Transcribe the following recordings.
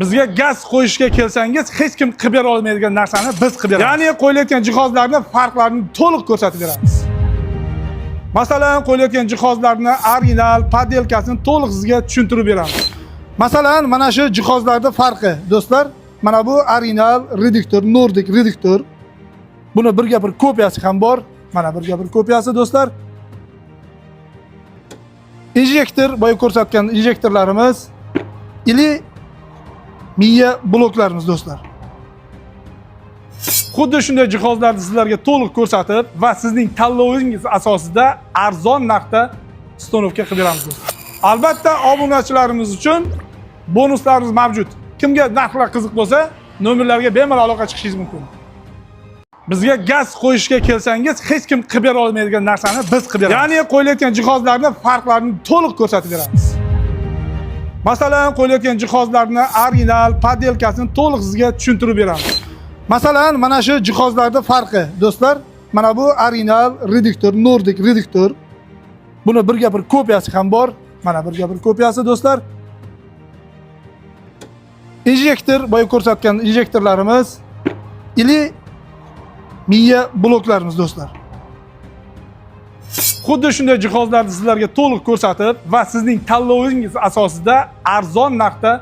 Bizga gaz qo'yishga kelsangiz, hech kim qilib bera olmaydigan narsani biz qilib beramiz. Ya'ni qo'yilayotgan jihozlarning farqlarini to'liq ko'rsatib beramiz. Masalan, qo'yilayotgan jihozlarni original podelkasini to'liq sizga tushuntirib beramiz. Masalan, mana shu jihozlarning farqi, do'stlar, mana bu original reduktor, Nordic reduktor. Buni birga bir kopiyasi ham bor. Mana birga bir kopiyasi, do'stlar. Injektor, boya ko'rsatgan injektorlarimiz, ili miya bloklarimiz, do'stlar. Xuddi shunday jihozlarni sizlarga to'liq ko'rsatib va sizning tanlovingiz asosida arzon narxda stanovka qilib beramiz, do'stlar. Albatta, obunachilarimiz uchun bonuslarimiz mavjud. Kimga narxlar qiziq bo'lsa, nomerlarga bemalol aloqa chiqishingiz mumkin. Bizga gaz qo'yishga kelsangiz, hech kim qilib bera olmaydigan narsani biz qilib beramiz. Ya'ni qo'yilayotgan jihozlarning farqlarini to'liq ko'rsatib beramiz. Masalan, qo'yilayotgan jihozlarni original podelkasini to'liq sizga tushuntirib beramiz. Masalan, mana shu jihozlarning farqi, do'stlar, mana bu original reduktor, Nordic reduktor. Buni birga bir kopiyasi ham bor. Mana birga bir kopiyasi, do'stlar. Injektor, boya ko'rsatgan injektorlarimiz, ili miya bloklarimiz, do'stlar. Xuddi shunday jihozlarni sizlarga to'liq ko'rsatib va sizning tanlovingiz asosida arzon narxda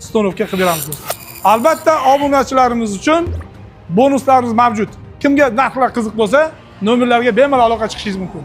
stanovka qilib beramiz, do'stlar. Albatta, obunachilarimiz uchun bonuslarimiz mavjud. Kimga narxlar qiziq bo'lsa, nomerlarga bemalol aloqa chiqishingiz mumkin.